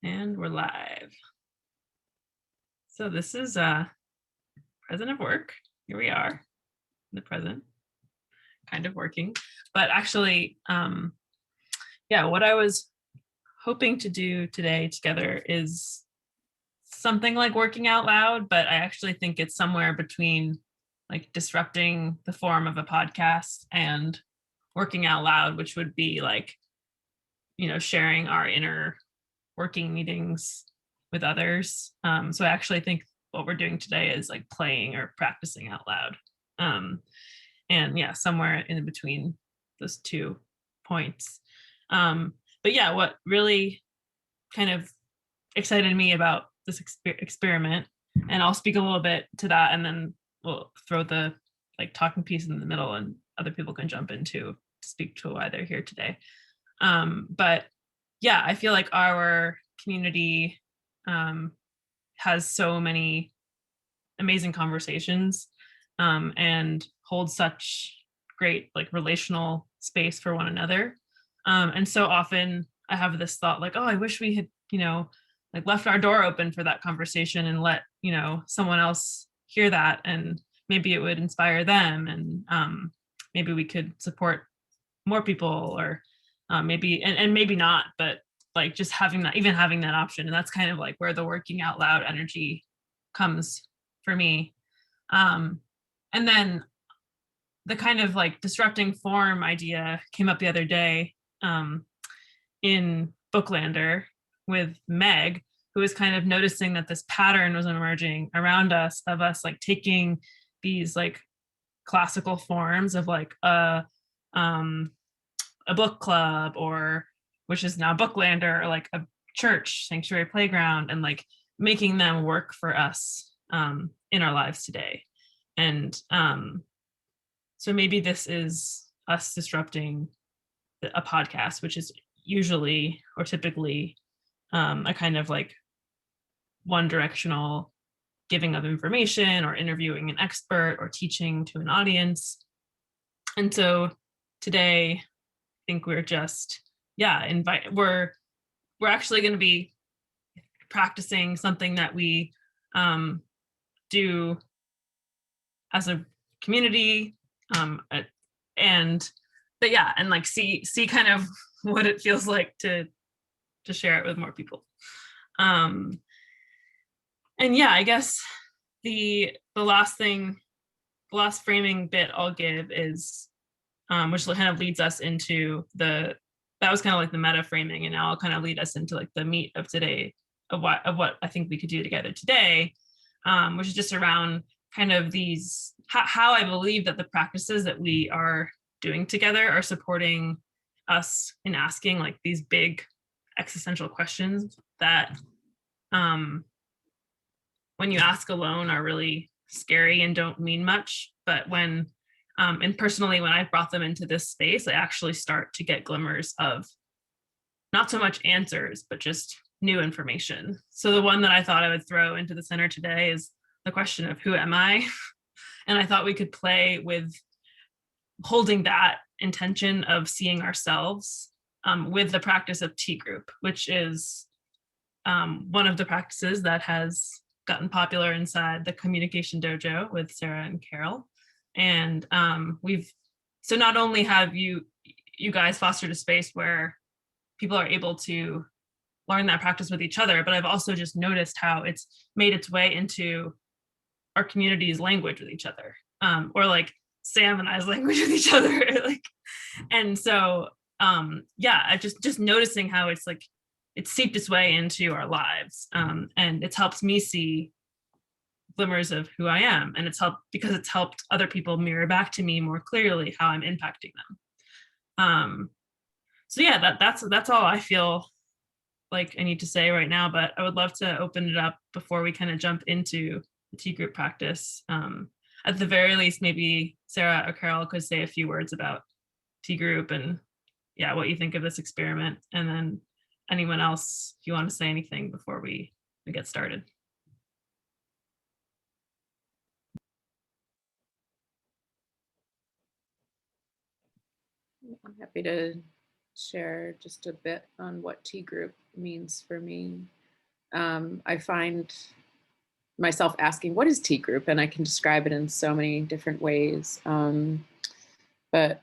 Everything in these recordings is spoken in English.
And we're live. So this is present of work. Here we are in the present, kind of working. But actually, what I was hoping to do today together is something like working out loud, but I actually think it's somewhere between like disrupting the form of a podcast and working out loud, which would be like, sharing our inner working meetings with others. So I actually think what we're doing today is like playing or practicing out loud. Um, and yeah, somewhere in between those 2 points. But yeah, what really kind of excited me about this experiment, and I'll speak a little bit to that, and then we'll throw the like talking piece in the middle, and other people can jump into to speak to why they're here today. But yeah, I feel like our community um, has so many amazing conversations and holds such great like relational space for one another. And so often I have this thought like, oh, I wish we had, like left our door open for that conversation and let, someone else hear that, and maybe it would inspire them, and maybe we could support more people, or maybe and maybe not, but like just having that, even having that option. And that's kind of like where the working out loud energy comes for me. And then the kind of like disrupting form idea came up the other day in Booklander with Meg, who was kind of noticing that this pattern was emerging around us of us like taking these like classical forms of like a book club, or which is now Booklander, or like a church sanctuary playground, and like making them work for us in our lives today. And so maybe this is us disrupting a podcast, which is usually or typically a kind of like one directional giving of information, or interviewing an expert, or teaching to an audience. And so today, I think we're just, we're actually going to be practicing something that we do as a community, and but yeah, and like see kind of what it feels like to share it with more people. And yeah, I guess the last framing bit I'll give is which kind of leads us into that was kind of like the meta framing, and now I'll kind of lead us into like the meat of today, of what I think we could do together today, which is just around kind of these how I believe that the practices that we are doing together are supporting us in asking like these big existential questions that when you ask alone are really scary and don't mean much, but when and personally, when I've brought them into this space, I actually start to get glimmers of not so much answers, but just new information. So the one that I thought I would throw into the center today is the question of who am I? And I thought we could play with holding that intention of seeing ourselves with the practice of Tea Group, which is one of the practices that has gotten popular inside the Communication Dojo with Sarah and Carol. And so not only have you guys fostered a space where people are able to learn that practice with each other, but I've also just noticed how it's made its way into our community's language with each other, or like Sam and I's language with each other. Like, and so I just noticing how it's like it's seeped its way into our lives, and it's helped me see glimmers of who I am, and it's helped because it's helped other people mirror back to me more clearly how I'm impacting them. So yeah, that's all I feel like I need to say right now, but I would love to open it up before we kind of jump into the Tea Group practice. At the very least, maybe Sarah or Carol could say a few words about Tea Group and what you think of this experiment, and then anyone else, if you want to say anything before we get started. I'm happy to share just a bit on what T group means for me. I find myself asking, what is T group? And I can describe it in so many different ways. But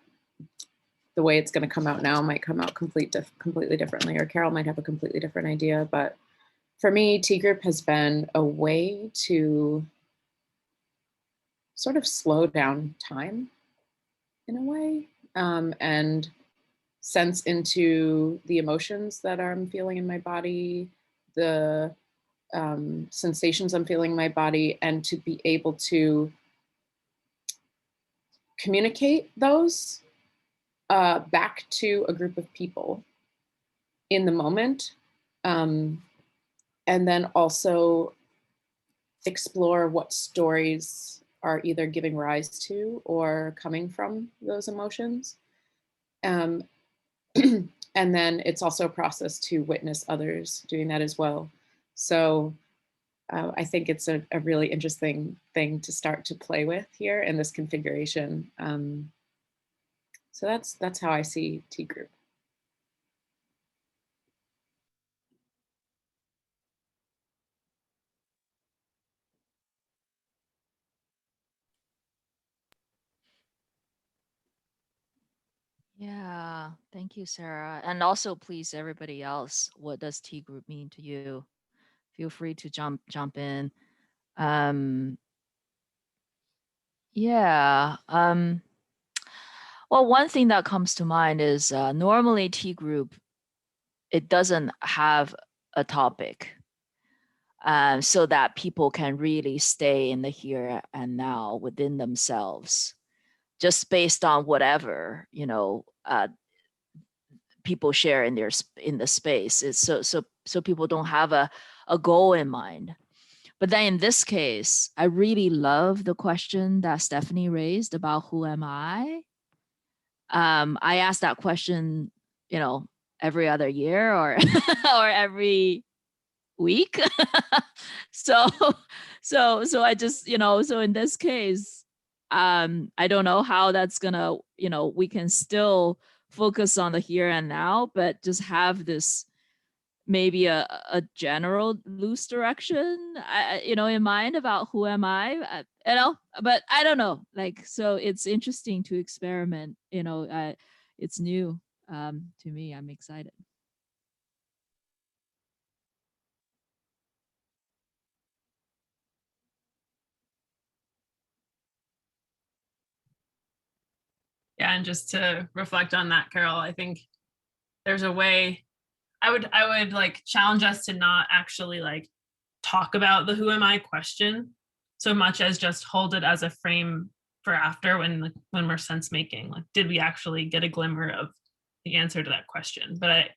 the way it's going to come out now might come out completely differently, or Carol might have a completely different idea. But for me, T group has been a way to sort of slow down time in a way, and sense into the emotions that I'm feeling in my body, the sensations I'm feeling in my body, and to be able to communicate those back to a group of people in the moment. Um, and then also explore what stories are either giving rise to or coming from those emotions. Um, and then it's also a process to witness others doing that as well. So I think it's a really interesting thing to start to play with here in this configuration. So that's how I see T group. Yeah, thank you, Sarah. And also, please, everybody else, what does T group mean to you? Feel free to jump in. Um, yeah. Well, one thing that comes to mind is normally T group, it doesn't have a topic, so that people can really stay in the here and now within themselves, just based on whatever people share in the space. It's so people don't have a goal in mind. But then in this case, I really love the question that Stephanie raised about who am I. I ask that question, every other year or or every week. so so I just, so in this case, I don't know how that's gonna, we can still focus on the here and now, but just have this maybe a general loose direction, in mind about who am but I don't know, like, so it's interesting to experiment, it's new to me. I'm excited. Yeah, and just to reflect on that, Carol, I think there's a way I would like challenge us to not actually like talk about the who am I question so much as just hold it as a frame for after when we're sense making. Like, did we actually get a glimmer of the answer to that question? But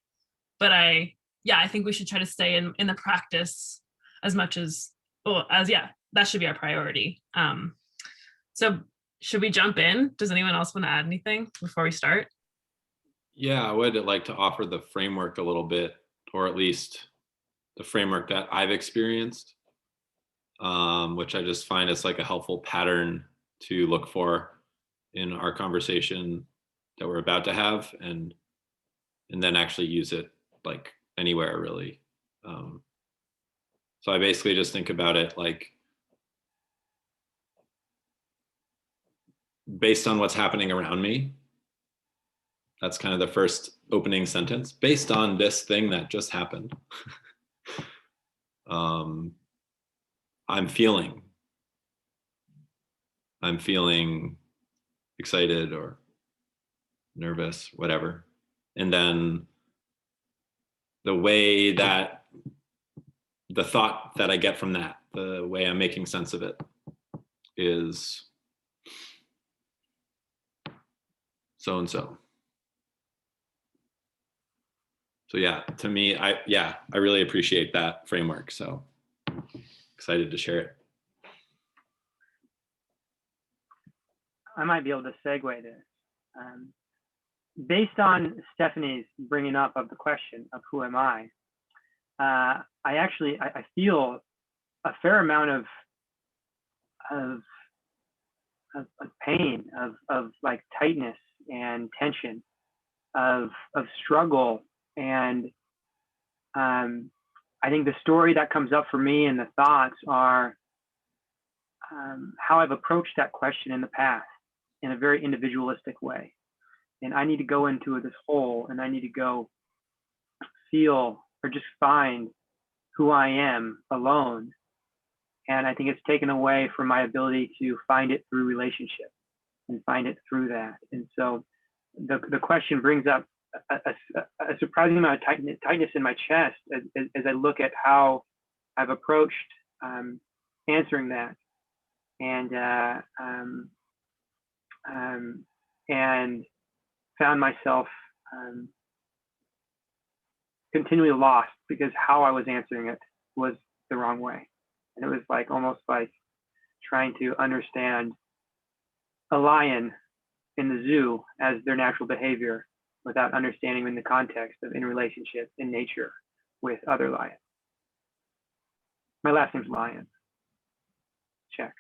I yeah, I think we should try to stay in the practice as much as yeah, that should be our priority. So should we jump in? Does anyone else want to add anything before we start? Yeah, I would like to offer the framework a little bit, or at least the framework that I've experienced, which I just find is like a helpful pattern to look for in our conversation that we're about to have, and then actually use it like anywhere really. Um, so I basically just think about it like based on what's happening around me. That's kind of the first opening sentence. Based on this thing that just happened, um, I'm feeling I'm feeling excited or nervous, whatever. And then the way that the thought that I get from that, the way I'm making sense of it is so and so. So yeah, to me, I really appreciate that framework. So excited to share it. I might be able to segue this. Based on Stephanie's bringing up of the question of who am I feel a fair amount of, of pain, of like tightness and tension of struggle. And I think the story that comes up for me and the thoughts are how I've approached that question in the past in a very individualistic way. And I need to go into this hole, and I need to go feel or just find who I am alone. And I think it's taken away from my ability to find it through relationship and find it through that. And so the question brings up a surprising amount of tightness in my chest as I look at how I've approached answering that. And found myself continually lost because how I was answering it was the wrong way. And it was like almost like trying to understand a lion in the zoo as their natural behavior without understanding in the context of in relationship in nature with other lions. My last name's Lion. Check.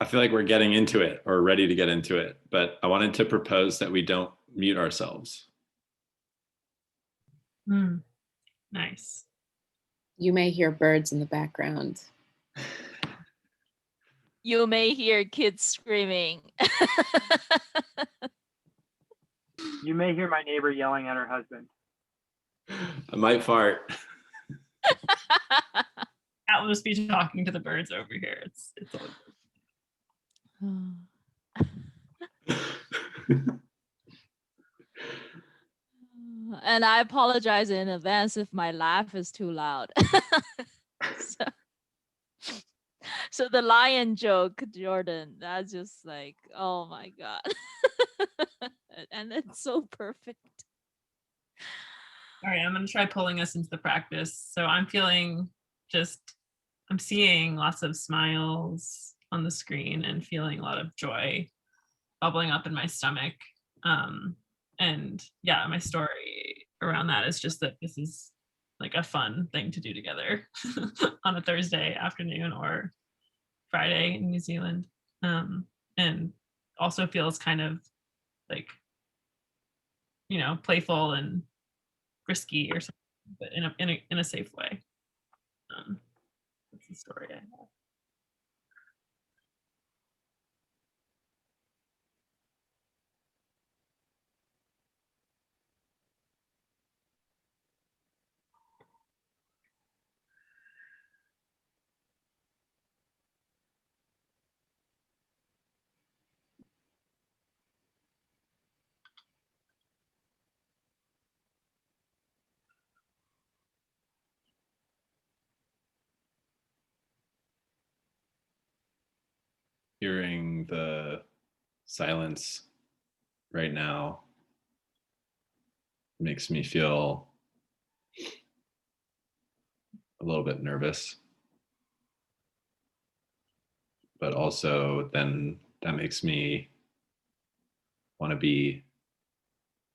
I feel like we're getting into it or ready to get into it, but I wanted to propose that we don't mute ourselves. Nice. You may hear birds in the background. You may hear kids screaming. You may hear my neighbor yelling at her husband. I might fart. I'll just be talking to the birds over here. It's all good. And I apologize in advance if my laugh is too loud. So the lion joke, Jordan, that's just like, oh my God. And it's so perfect. All right, I'm going to try pulling us into the practice. So I'm seeing lots of smiles on the screen and feeling a lot of joy bubbling up in my stomach. And yeah, my story around that is just that this is like a fun thing to do together on a Thursday afternoon or Friday in New Zealand. And also feels kind of like, playful and risky or something, but in a safe way. That's the story I have. Hearing the silence right now makes me feel a little bit nervous, but also then that makes me want to be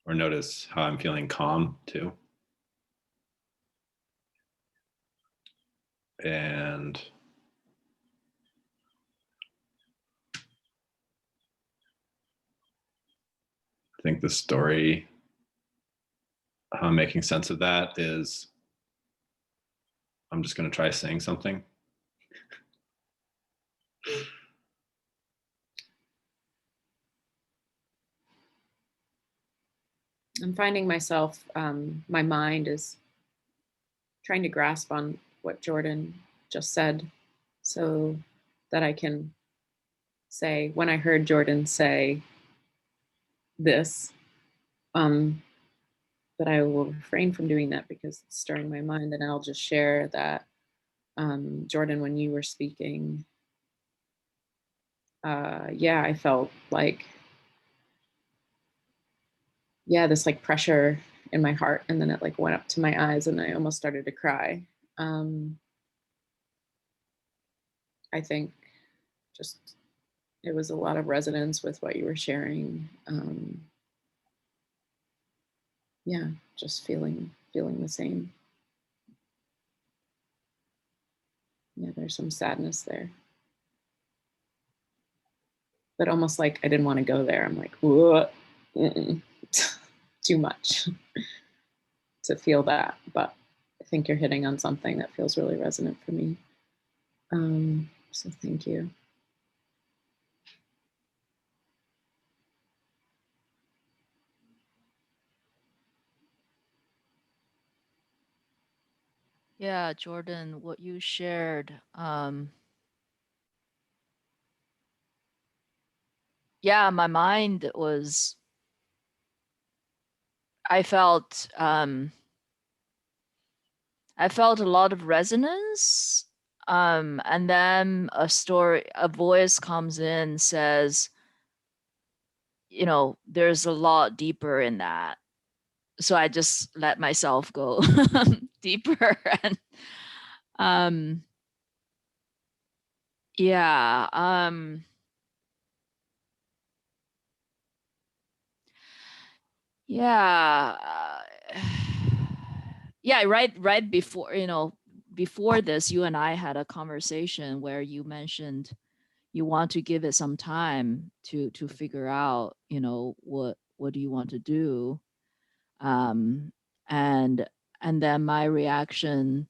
or notice how I'm feeling calm too. And I think the story, how I'm making sense of that is I'm just going to try saying something. I'm finding myself, my mind is trying to grasp on what Jordan just said so that I can say, when I heard Jordan say this, that I will refrain from doing that because it's stirring my mind. And I'll just share that, Jordan, when you were speaking, yeah, I felt like, this like pressure in my heart, and then it like went up to my eyes and I almost started to cry. I think just it was a lot of resonance with what you were sharing. Yeah, just feeling the same. Yeah, there's some sadness there. But almost like I didn't want to go there. I'm like, whoa, too much to feel that. But I think you're hitting on something that feels really resonant for me. So thank you. Yeah, Jordan, what you shared. Yeah, my mind was, I felt a lot of resonance. And then a voice comes in, says, you know, there's a lot deeper in that. So I just let myself go deeper. And yeah, yeah. Yeah, right before, you know, before this, you and I had a conversation where you mentioned you want to give it some time to figure out, you know, what do you want to do? Um, and and then my reaction,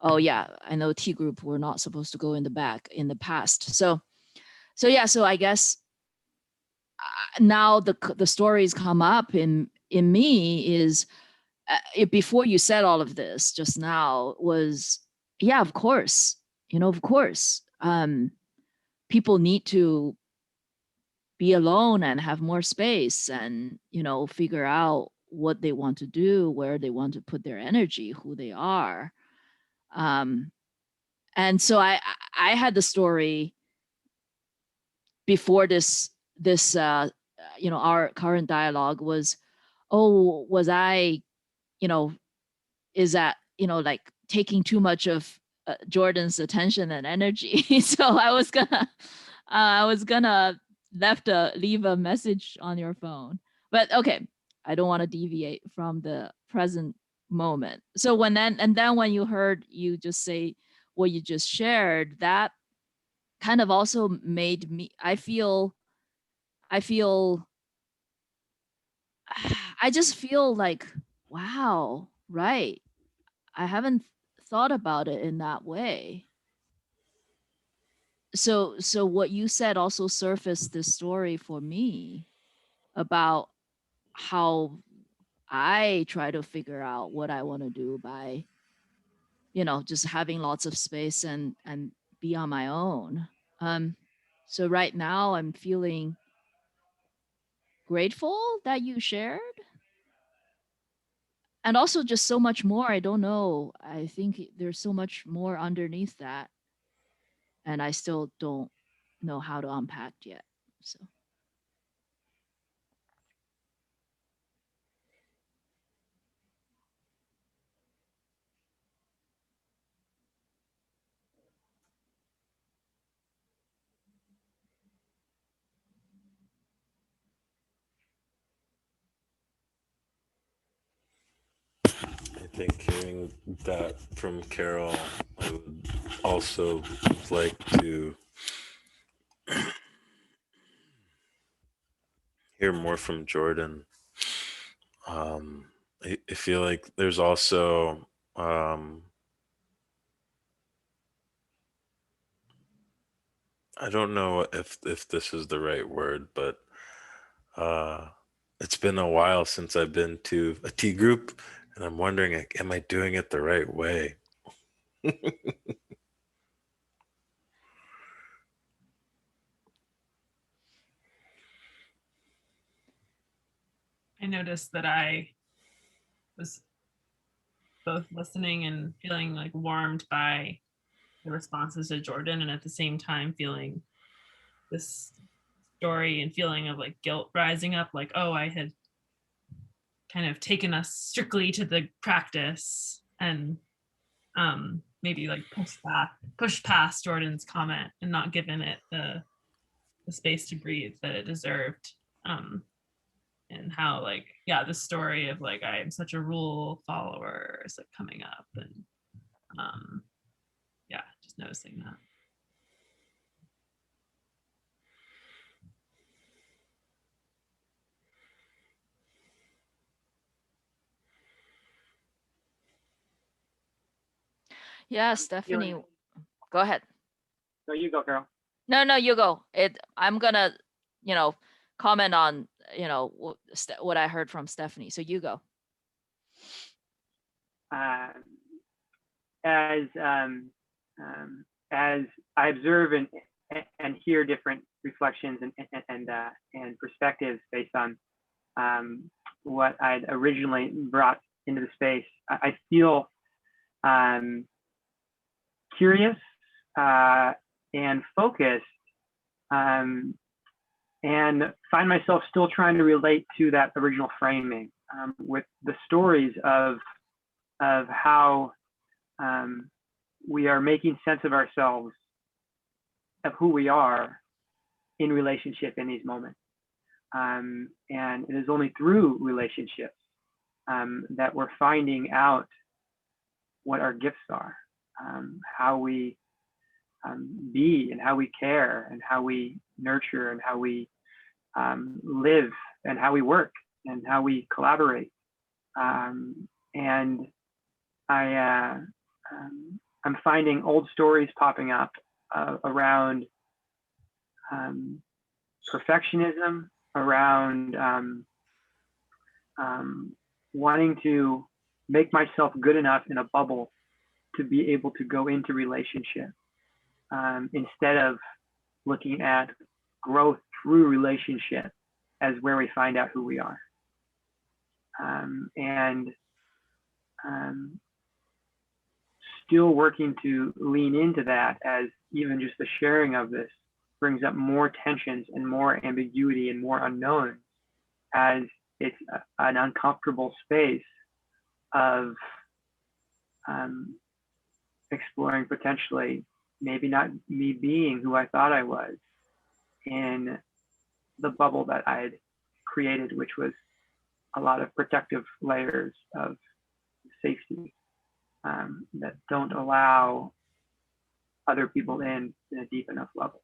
oh yeah, I know T group, we're not supposed to go in the back in the past. So yeah, so I guess now the stories come up in me is before you said all of this just now was, yeah, of course, you know, of course, people need to be alone and have more space and, you know, figure out what they want to do, where they want to put their energy, who they are. And so I had the story before this you know, our current dialogue was, oh, was I, you know, is that, you know, like taking too much of Jordan's attention and energy. So I was gonna leave a message on your phone, but okay, I don't want to deviate from the present moment. So then when you heard you just say what you just shared, that kind of also made me, I feel, I just feel like, wow, right. I haven't thought about it in that way. So what you said also surfaced this story for me about how I try to figure out what I want to do by, you know, just having lots of space and be on my own. So right now I'm feeling grateful that you shared, and also just so much more. I don't know. I think there's so much more underneath that, and I still don't know how to unpack yet. So I think hearing that from Carol, I would also like to hear more from Jordan. I feel like there's also I don't know if this is the right word, but it's been a while since I've been to a tea group, and I'm wondering, like, am I doing it the right way? I noticed that I was both listening and feeling like warmed by the responses to Jordan, and at the same time feeling this story and feeling of like guilt rising up, like, oh, I had kind of taken us strictly to the practice and maybe like pushed past Jordan's comment and not given it the space to breathe that it deserved. And how like, yeah, the story of like I am such a rule follower is like coming up, and yeah, just noticing that. Yeah, I'm Stephanie, feeling- go ahead. No, you go, Carol. No, you go. I'm gonna, comment on, what I heard from Stephanie. So you go. Um, as as I observe and hear different reflections and perspectives based on what I'd originally brought into the space, I feel curious and focused, and find myself still trying to relate to that original framing with the stories of how we are making sense of ourselves, of who we are in relationship in these moments. And it is only through relationships that we're finding out what our gifts are, how we be and how we care and how we nurture and how we live and how we work and how we collaborate. And I'm finding old stories popping up around perfectionism, around wanting to make myself good enough in a bubble to be able to go into relationship, instead of looking at growth through relationship as where we find out who we are. And still working to lean into that, as even just the sharing of this brings up more tensions and more ambiguity and more unknowns, as it's an uncomfortable space of exploring potentially maybe not me being who I thought I was in the bubble that I had created, which was a lot of protective layers of safety that don't allow other people in a deep enough level.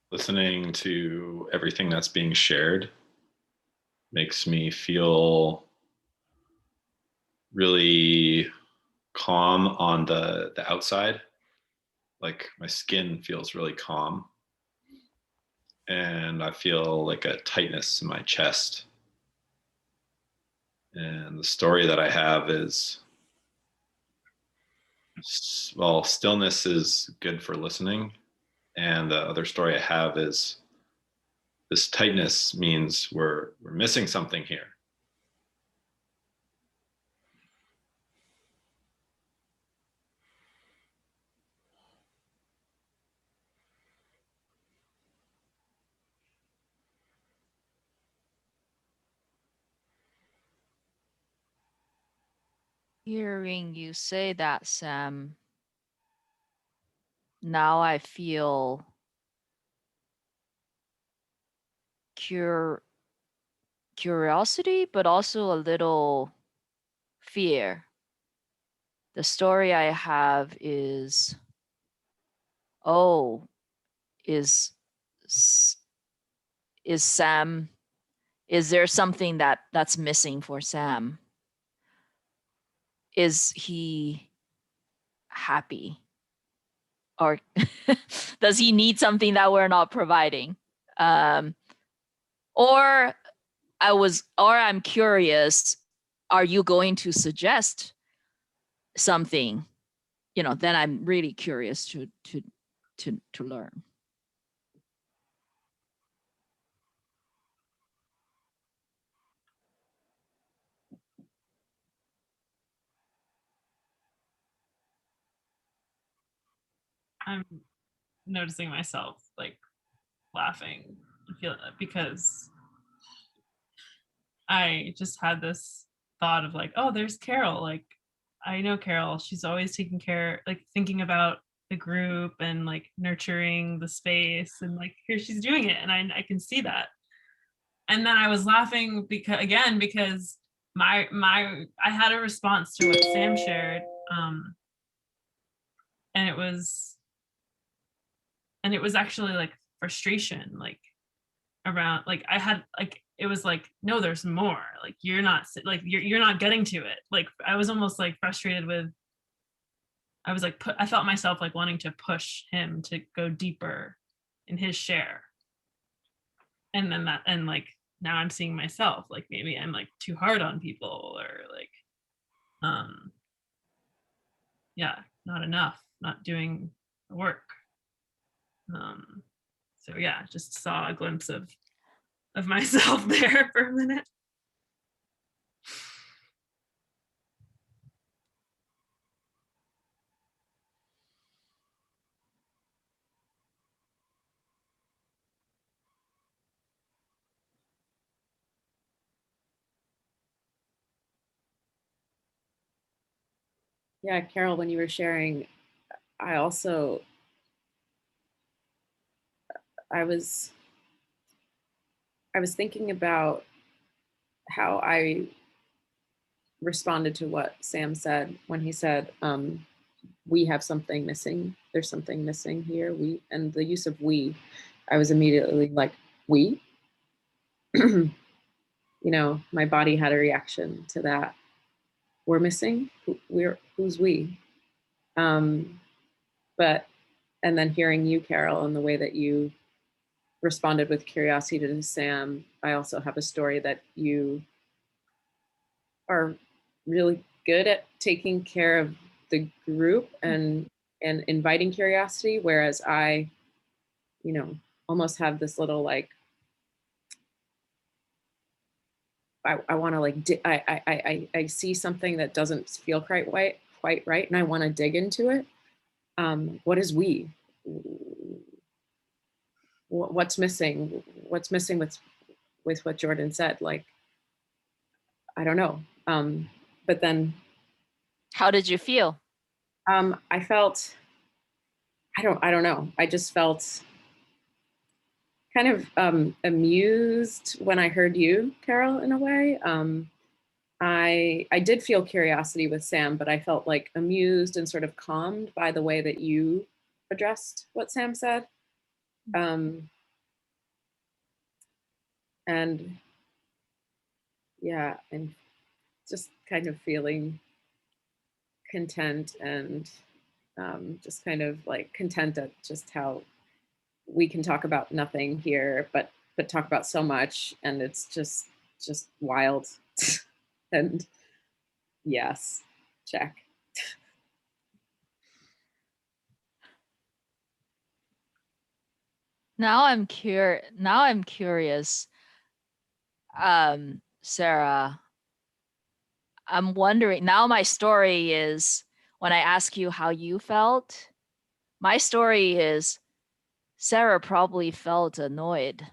Listening to everything that's being shared makes me feel really calm on the outside. Like my skin feels really calm. And I feel like a tightness in my chest. And the story that I have is, well, stillness is good for listening. And the other story I have is this tightness means we're missing something here. Hearing you say that, Sam, now I feel curiosity, but also a little fear. The story I have is, oh, is Sam, is there something that's missing for Sam? Is he happy? Or does he need something that we're not providing? Or I'm curious, are you going to suggest something? Then I'm really curious to learn. I'm noticing myself like laughing. Because I just had this thought of like, oh, there's Carol. Like, I know Carol. She's always taking care, like thinking about the group and like nurturing the space, and like here she's doing it, and I can see that. And then I was laughing because I had a response to what Sam shared, and it was actually like frustration, like around, like I had like, it was like, no, there's more, like you're not getting to it. Like I was almost like frustrated with, I was like, I felt myself like wanting to push him to go deeper in his share. And then like now I'm seeing myself, like maybe I'm like too hard on people, or like, yeah, not enough, not doing the work. So yeah, just saw a glimpse of myself there for a minute. Yeah, Carol, when you were sharing, I also, I was thinking about how I responded to what Sam said when he said, we have something missing. There's something missing here. We, and the use of we, I was immediately like, we? You know, my body had a reaction to that. We're missing? Who's we? But, and then hearing you, Carol, and the way that you responded with curiosity to Sam, I also have a story that you are really good at taking care of the group and inviting curiosity, whereas I, you know, almost have this little like, I want to like, I see something that doesn't feel quite right, and I want to dig into it. What is we? What's missing? What's missing with what Jordan said? Like, I don't know. But then, How did you feel? I felt, I don't know. I just felt kind of amused when I heard you, Carol, in a way. I did feel curiosity with Sam, but I felt like amused and sort of calmed by the way that you addressed what Sam said. And yeah, and just kind of feeling content and just kind of like content at just how we can talk about nothing here, but talk about so much, and it's just wild. And yes, check. Now I'm curious, Sarah. I'm wondering, now my story is, when I ask you how you felt, my story is Sarah probably felt annoyed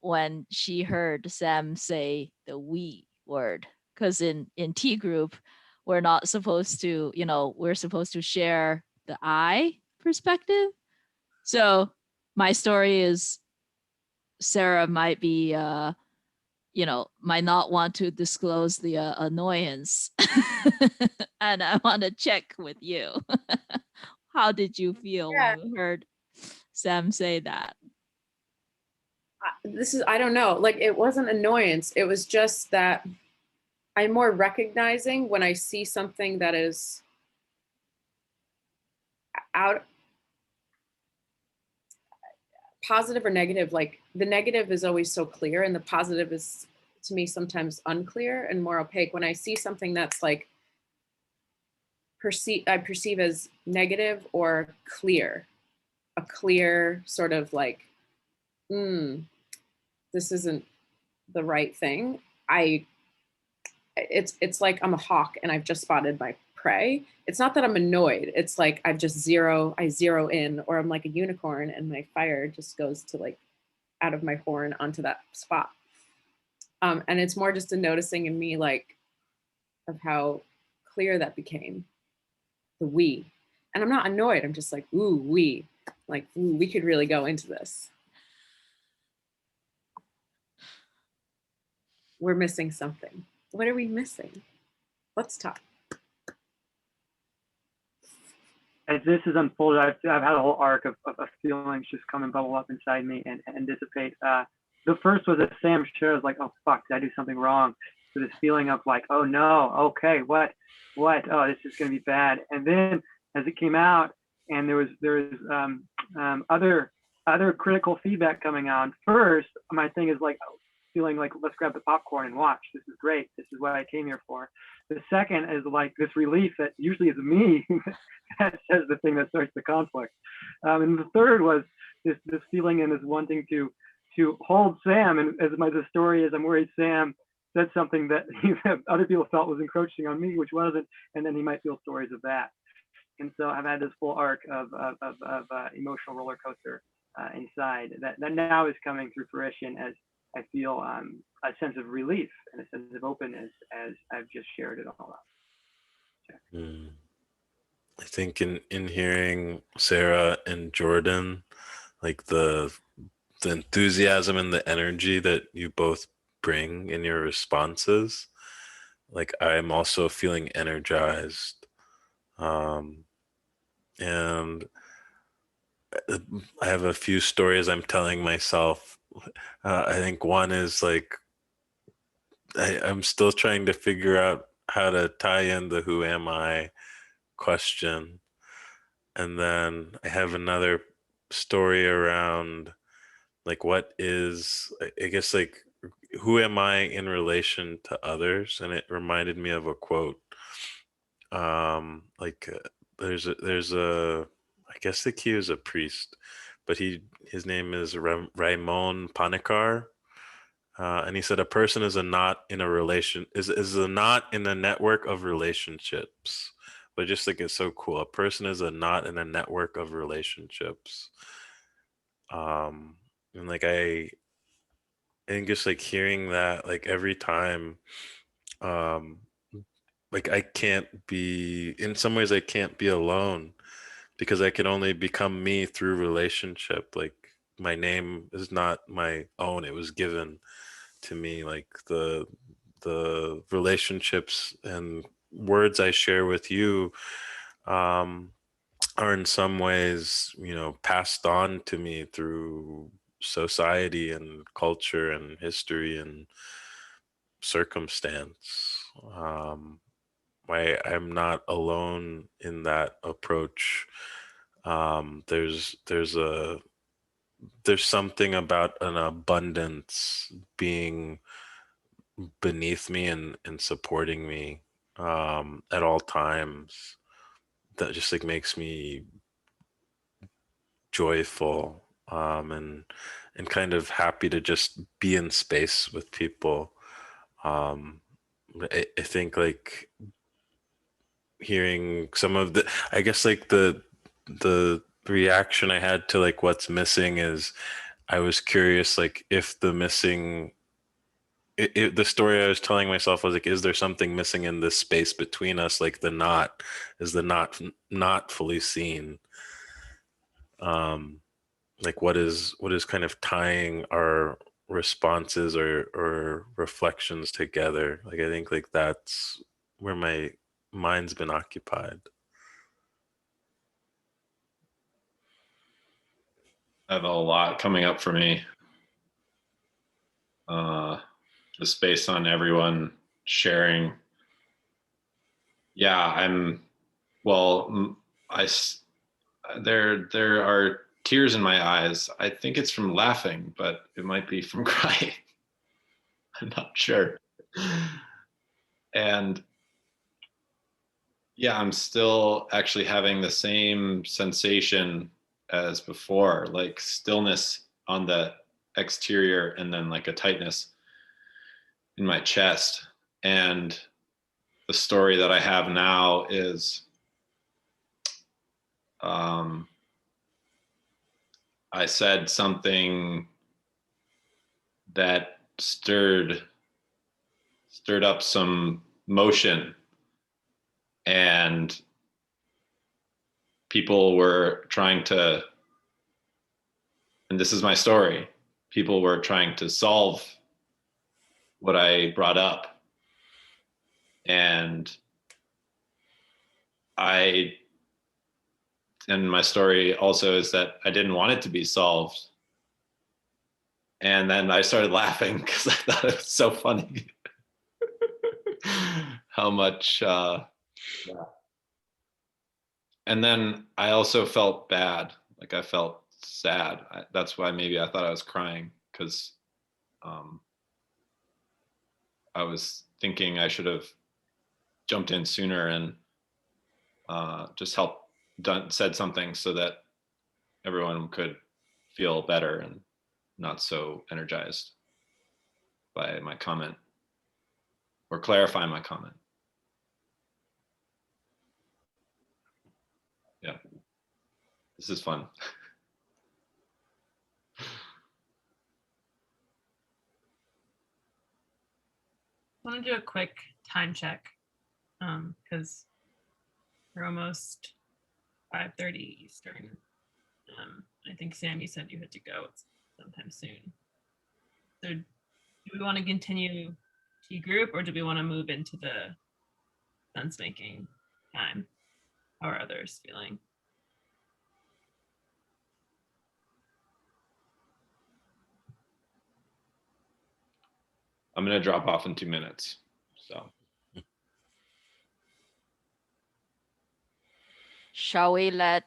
when she heard Sam say the we word, because in T group, we're not supposed to, you know, we're supposed to share the I perspective. So my story is Sarah might be, you know, might not want to disclose the annoyance. And I want to check with you. How did you feel when you heard Sam say that? This is, I don't know, like it wasn't annoyance. It was just that I'm more recognizing when I see something that is out, positive or negative. Like the negative is always so clear, and the positive is to me sometimes unclear and more opaque. When I see something that's like I perceive as negative or clear, a clear sort of like, this isn't the right thing. It's like I'm a hawk and I've just spotted my prey. It's not that I'm annoyed. It's like I zero in, or I'm like a unicorn and my fire just goes to like out of my horn onto that spot. And it's more just a noticing in me, like, of how clear that became, the we. And I'm not annoyed. I'm just like, ooh, we. Like, ooh, we could really go into this. We're missing something. What are we missing? Let's talk. As this has unfolded, I've had a whole arc of feelings just come and bubble up inside me and dissipate. The first was that Sam shared, was like, oh, fuck, did I do something wrong? So this feeling of like, oh no, okay, what? Oh, this is going to be bad. And then as it came out and there was other critical feedback coming on, first, my thing is like, feeling like, let's grab the popcorn and watch. This is great. This is what I came here for. The second is like this relief that usually is me that says the thing that starts the conflict. And the third was this feeling and this wanting to hold Sam. And as the story is, I'm worried Sam said something that other people felt was encroaching on me, which wasn't, and then he might feel stories of that. And so I've had this full arc of emotional roller coaster inside that now is coming through fruition as I feel a sense of relief and a sense of openness as I've just shared it all out. I think in hearing Sarah and Jordan, like the enthusiasm and the energy that you both bring in your responses, like I'm also feeling energized. And I have a few stories I'm telling myself. I think one is like, I'm still trying to figure out how to tie in the who am I question. And then I have another story around like, what is, I guess, like, who am I in relation to others? And it reminded me of a quote. There's a, I guess like he was a priest, but his name is Raymond Panikkar. And he said, a person is a knot in a relation, is a knot in a network of relationships. But I just think it's so cool. A person is a knot in a network of relationships. And like I think just like hearing that, like every time, like I can't be, in some ways I can't be alone because I can only become me through relationship. Like my name is not my own, it was given to me. Like the relationships and words I share with you are in some ways, passed on to me through society and culture and history and circumstance. I'm not alone in that approach. There's something about an abundance being beneath me and supporting me at all times that just like makes me joyful and kind of happy to just be in space with people. I think like hearing some of the, I guess like the reaction I had to like what's missing is I was curious like if the missing, the story I was telling myself was like, is there something missing in this space between us? Like the knot, is the knot not fully seen? Like what is kind of tying our responses or reflections together? Like I think like that's where my mind's been occupied. I have a lot coming up for me. Just based on everyone sharing. Yeah, there are tears in my eyes. I think it's from laughing, but it might be from crying. I'm not sure. And yeah, I'm still actually having the same sensation as before, like stillness on the exterior and then like a tightness in my chest. And the story that I have now is I said something that stirred up some motion, and people were trying to, and this is my story, people were trying to solve what I brought up. And my story also is that I didn't want it to be solved. And then I started laughing because I thought it was so funny how much, yeah. And then I also felt bad. Like I felt sad. That's why maybe I thought I was crying, because I was thinking I should have jumped in sooner and just said something so that everyone could feel better and not so energized by my comment, or clarify my comment. Yeah, this is fun. I want to do a quick time check because we're almost 5:30 Eastern. I think Sam, you said you had to go sometime soon. So do we want to continue tea group, or do we want to move into the sense making time? How are others feeling? I'm going to drop off in 2 minutes. So Shall we let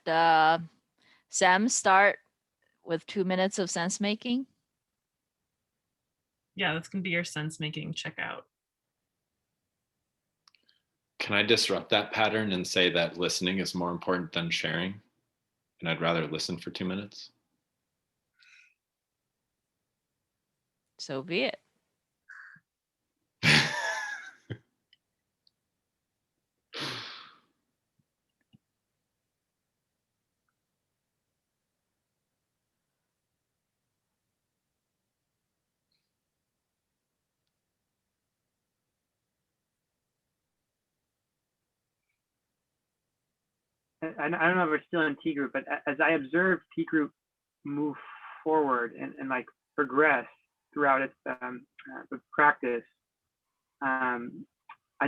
Sam start with 2 minutes of sense making? Yeah, that's gonna be your sense making checkout. can I disrupt that pattern and say that listening is more important than sharing? And I'd rather listen for 2 minutes. So be it. I don't know if we're still in T group, but as I observe T group move forward and like progress throughout its the practice, I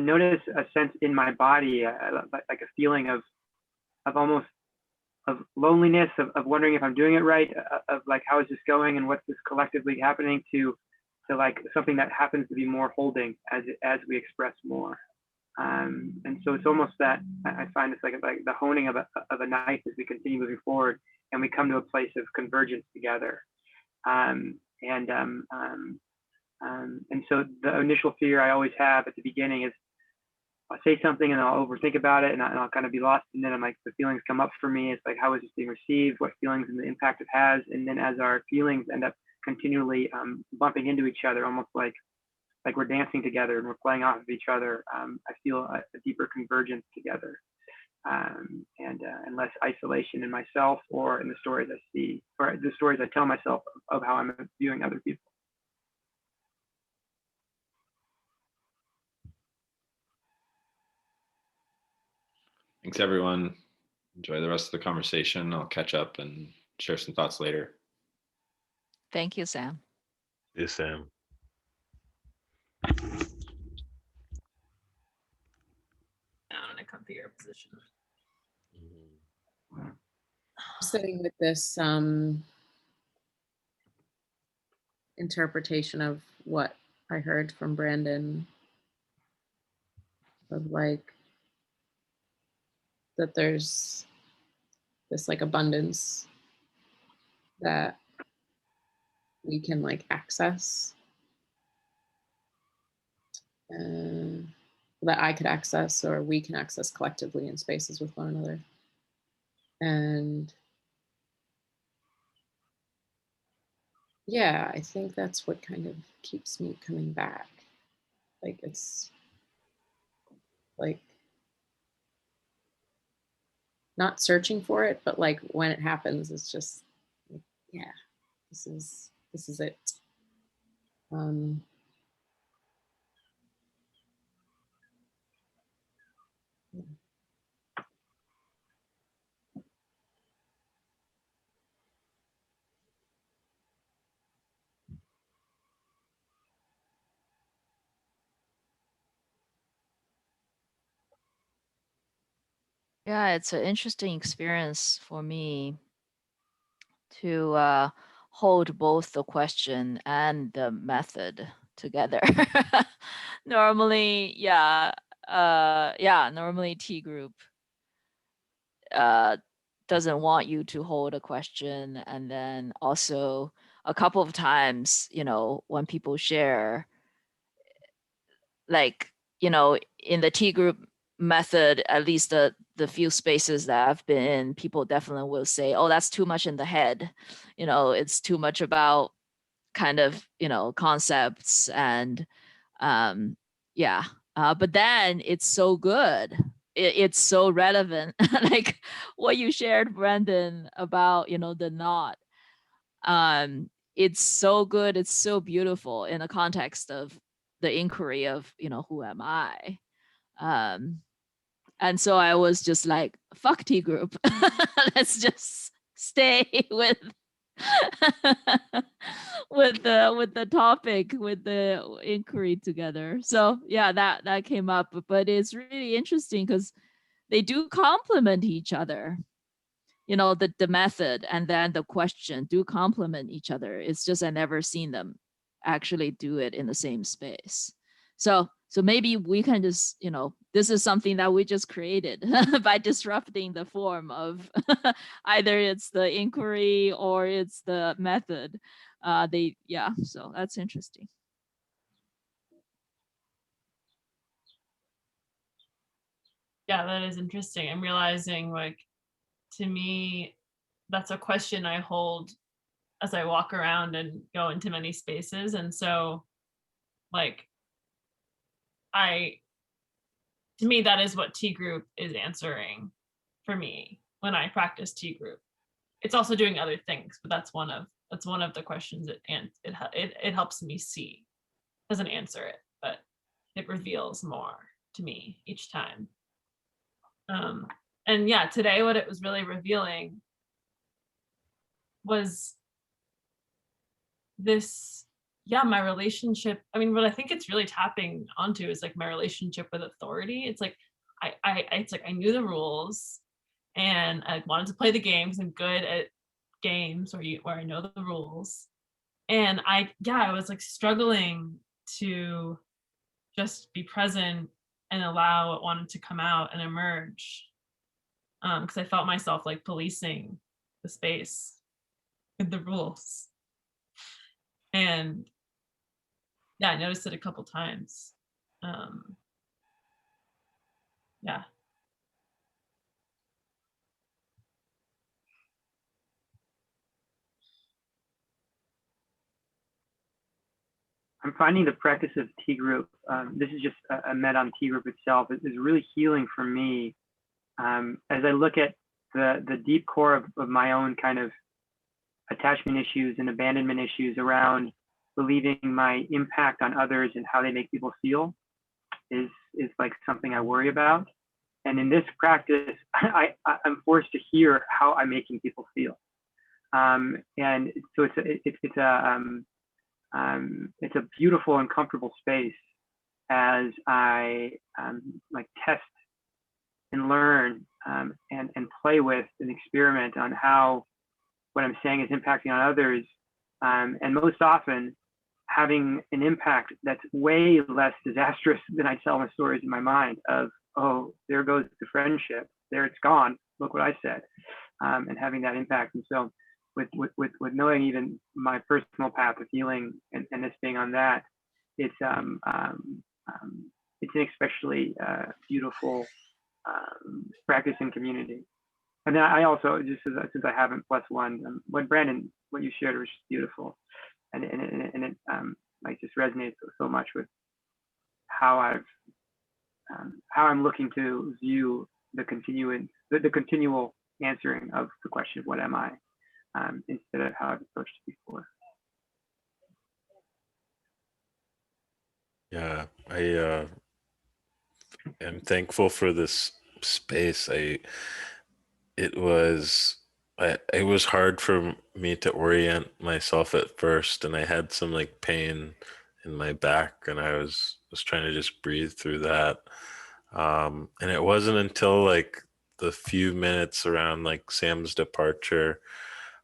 notice a sense in my body, like a feeling of almost of loneliness, of wondering if I'm doing it right, of like how is this going and what's this collectively happening, to like something that happens to be more holding as we express more. And so it's almost that I find it's like the honing of a knife as we continue moving forward, and we come to a place of convergence together. And so the initial fear I always have at the beginning is I'll say something and I'll overthink about it, and I'll kind of be lost. And then I'm like, the feelings come up for me. It's like, how is this being received? What feelings and the impact it has? And then as our feelings end up continually bumping into each other, almost like we're dancing together and we're playing off of each other, I feel a deeper convergence together, and less isolation in myself or in the stories I see, or the stories I tell myself of how I'm viewing other people. Thanks, everyone. Enjoy the rest of the conversation. I'll catch up and share some thoughts later. Thank you, Sam. Yes, Sam. Down in a comfier position. Sitting with this interpretation of what I heard from Brandon, of like that there's this like abundance that we can like access, that I could access, or we can access collectively in spaces with one another. And yeah, I think that's what kind of keeps me coming back. Like it's like not searching for it, but like when it happens, it's just like, yeah, this is it. Um, Yeah, it's an interesting experience for me to hold both the question and the method together. Normally, normally T group uh, doesn't want you to hold a question. And then also a couple of times, when people share, like, in the T group method, at least the few spaces that I've been in, people definitely will say, oh, that's too much in the head. It's too much about kind of, concepts and yeah. But then it's so good. It's so relevant. Like what you shared, Brendan, about, the knot. It's so good. It's so beautiful in the context of the inquiry of, who am I? And so I was just like, fuck T group. Let's just stay with with the topic, with the inquiry together. So yeah, that came up, but it's really interesting because they do complement each other. The method and then the question do complement each other. It's just I never seen them actually do it in the same space. So maybe we can just, this is something that we just created by disrupting the form of either it's the inquiry or it's the method. So that's interesting. Yeah, that is interesting. I'm realizing, like, to me, that's a question I hold as I walk around and go into many spaces. And so, like, to me, that is what T group is answering for me when I practice T group. It's also doing other things, but that's one of the questions it helps me see. Doesn't answer it, but it reveals more to me each time. And yeah, today what it was really revealing was this, my relationship. I mean, what I think it's really tapping onto is like my relationship with authority. It's like it's like I knew the rules and I wanted to play the games. I'm good at games where I know the rules. And I was like struggling to just be present and allow what wanted to come out and emerge. Because I felt myself like policing the space with the rules. And yeah, I noticed it a couple times. Yeah. I'm finding the practice of T group. This is just a met on T group itself. It is really healing for me as I look at the deep core of my own kind of attachment issues and abandonment issues around believing my impact on others and how they make people feel is like something I worry about. And in this practice, I'm forced to hear how I'm making people feel. And so it's a beautiful and comfortable space as I like test and learn and play with and experiment on how what I'm saying is impacting on others. And most often having an impact that's way less disastrous than I tell my stories in my mind of, oh, there goes the friendship, there it's gone, look what I said, and having that impact. And so with knowing even my personal path of healing and this being on that, it's an especially beautiful practice in community. And then I also, just since I haven't plus one, what you shared was beautiful, and it like just resonates so much with how I'm looking to view the continual answering of the question of what am I, instead of how I've approached it before. Yeah, I am thankful for this space. It was hard for me to orient myself at first, and I had some like pain in my back, and I was trying to just breathe through that. And it wasn't until like the few minutes around like Sam's departure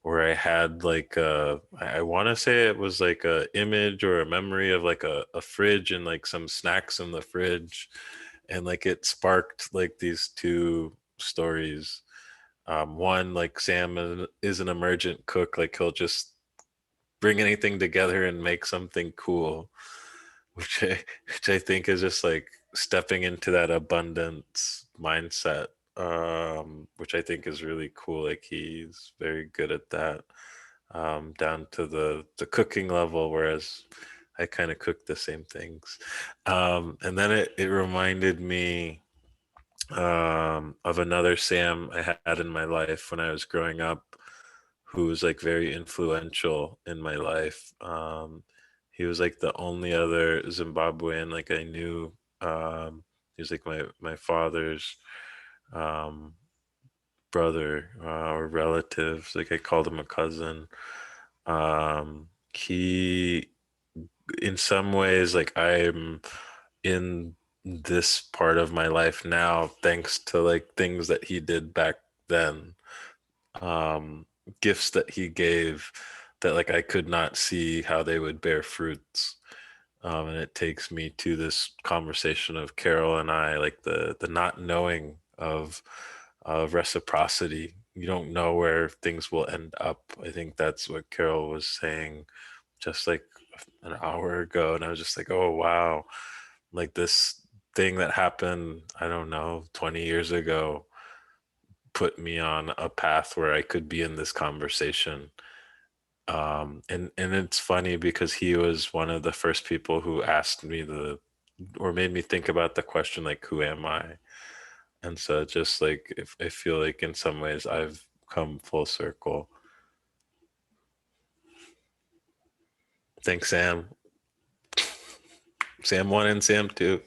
where I had like I want to say it was like a image or a memory of like a fridge and like some snacks in the fridge, and like it sparked like these two stories. One, like is an emergent cook, like he'll just bring anything together and make something cool, which I think is just like stepping into that abundance mindset, which I think is really cool. Like he's very good at that, down to the cooking level, whereas I kind of cook the same things. And then it reminded me of another Sam I had in my life when I was growing up, who was like very influential in my life. He was like the only other Zimbabwean like I knew. He was like my father's um, brother or relatives. Like I called him a cousin. He, in some ways, like I'm in this part of my life now thanks to like things that he did back then, um gifts that he gave that like I could not see how they would bear fruits. And it takes me to this conversation of Carol and I, like the not knowing of reciprocity. You don't know where things will end up. I think that's what Carol was saying just like an hour ago, and I was just like, oh wow, like this thing that happened, I don't know, 20 years ago put me on a path where I could be in this conversation. And it's funny because he was one of the first people who asked me or made me think about the question like, who am I? And so just like if I feel like in some ways I've come full circle. Thanks, Sam. Sam 1 and Sam 2.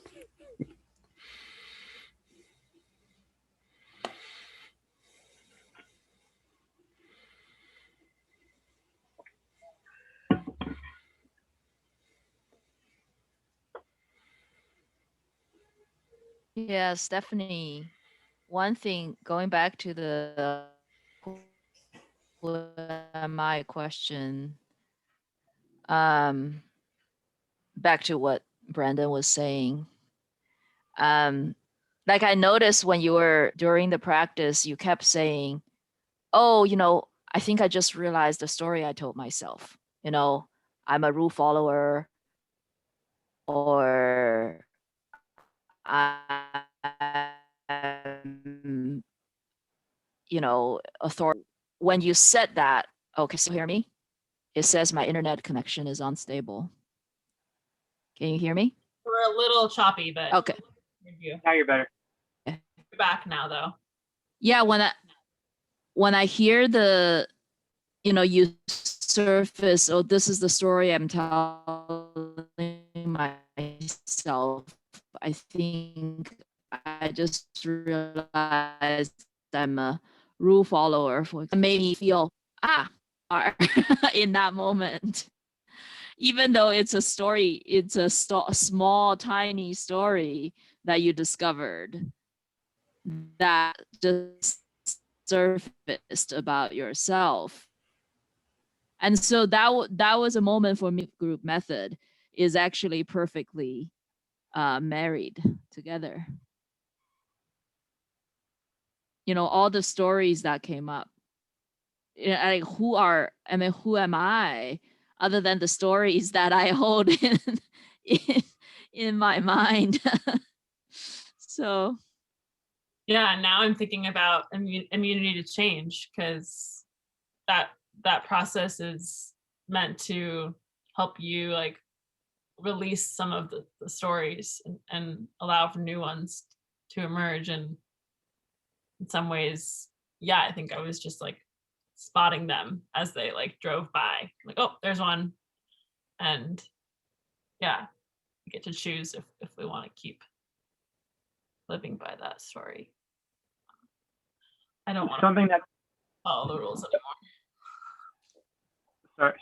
Yeah, Stephanie, one thing going back to the who am I question, um, back to what Brandon was saying. Like I noticed when you were during the practice, you kept saying, oh, I think I just realized the story I told myself. I'm a rule follower, or I'm, authority. When you said that, okay, so hear me? It says my internet connection is unstable. Can you hear me? We're a little choppy, but Okay. Now you're better. You're back now, though. Yeah, when I hear you surface, oh, this is the story I'm telling myself, I think I just realized I'm a rule follower. It made me feel in that moment, even though it's a story, it's a small tiny story that you discovered that just surfaced about yourself. And so that was a moment for me. Group method is actually perfectly married together. All the stories that came up, like who am I other than the stories that I hold in my mind. So yeah, now I'm thinking about immunity to change, because that process is meant to help you like release some of the stories and allow for new ones to emerge. And in some ways, yeah, I think I was just like spotting them as they like drove by, like, oh, there's one. And yeah, we get to choose if we want to keep living by that story. I don't want to Something that, follow the rules anymore.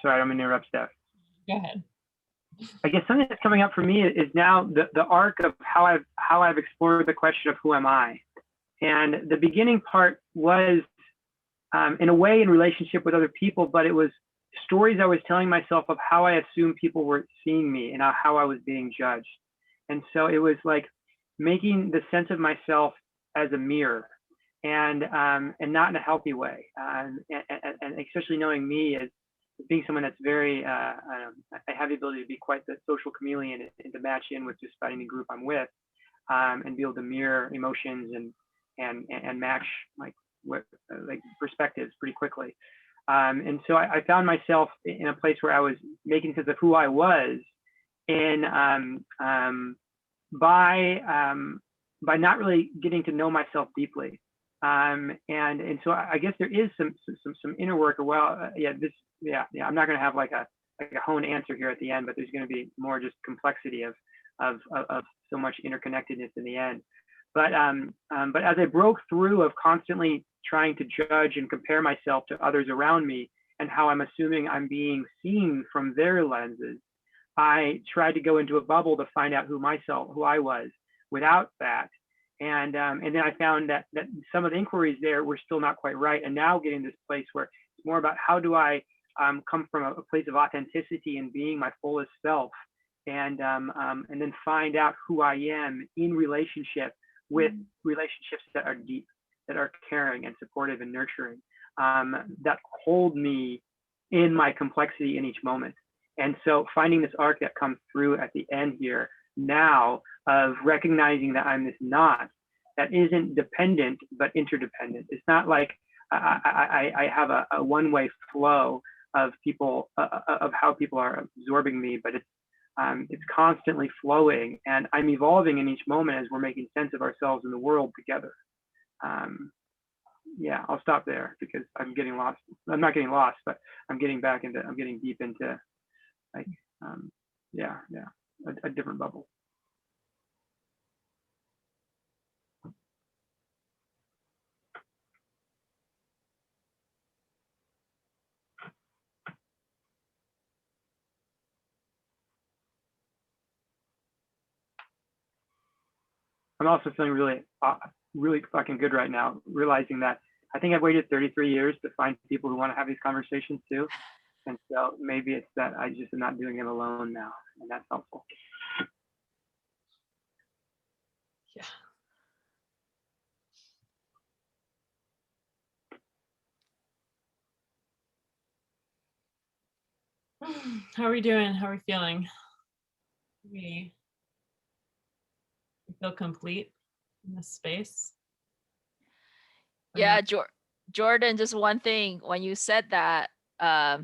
sorry, I'm gonna interrupt Steph. Go ahead. I guess something that's coming up for me is now the arc of how I've explored the question of who am I, and the beginning part was in a way in relationship with other people, but it was stories I was telling myself of how I assumed people were seeing me and how I was being judged, and so it was like making the sense of myself as a mirror, and not in a healthy way, and especially knowing me as being someone that's very, I have the ability to be quite the social chameleon and to match in with just about any group I'm with, and be able to mirror emotions and match like perspectives pretty quickly. And so I found myself in a place where I was making sense of who I was, and by not really getting to know myself deeply. And so I guess there is some inner work. I'm not going to have like a honed answer here at the end, but there's going to be more just complexity of so much interconnectedness in the end. But as I broke through of constantly trying to judge and compare myself to others around me and how I'm assuming I'm being seen from their lenses, I tried to go into a bubble to find out who I was without that. And then I found that some of the inquiries there were still not quite right. And now getting this place where it's more about how do I come from a place of authenticity and being my fullest self, and then find out who I am in relationship with relationships that are deep, that are caring and supportive and nurturing, that hold me in my complexity in each moment. And so finding this arc that comes through at the end here now of recognizing that I'm this knot that isn't dependent but interdependent. It's not like I have a one-way flow of people, of how people are absorbing me, but it's constantly flowing, and I'm evolving in each moment as we're making sense of ourselves and the world together. Yeah, I'll stop there because I'm getting lost. I'm not getting lost, but I'm getting deep into like, a different bubble. I'm also feeling really fucking good right now, realizing that I think I've waited 33 years to find people who want to have these conversations too. And so maybe it's that I just am not doing it alone now, and that's helpful. Yeah. How are we doing? How are we feeling? We feel complete in this space? Yeah, Jordan, just one thing. When you said that, I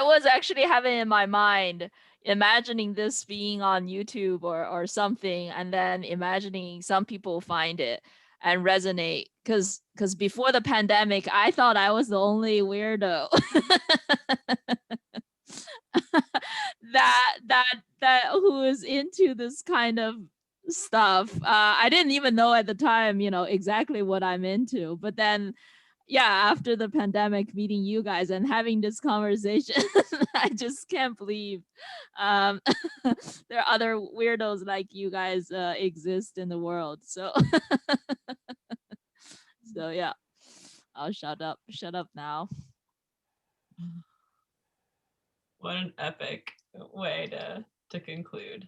was actually having in my mind imagining this being on YouTube or something, and then imagining some people find it and resonate. Because before the pandemic, I thought I was the only weirdo that who is into this kind of stuff. I didn't even know at the time, exactly what I'm into. But then, after the pandemic, meeting you guys and having this conversation, I just can't believe there are other weirdos like you guys exist in the world. So, yeah, I'll shut up now. What an epic way to conclude.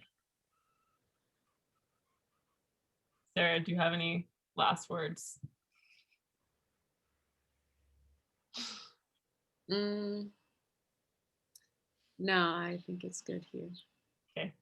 Sarah, do you have any last words? No, I think it's good here. Okay.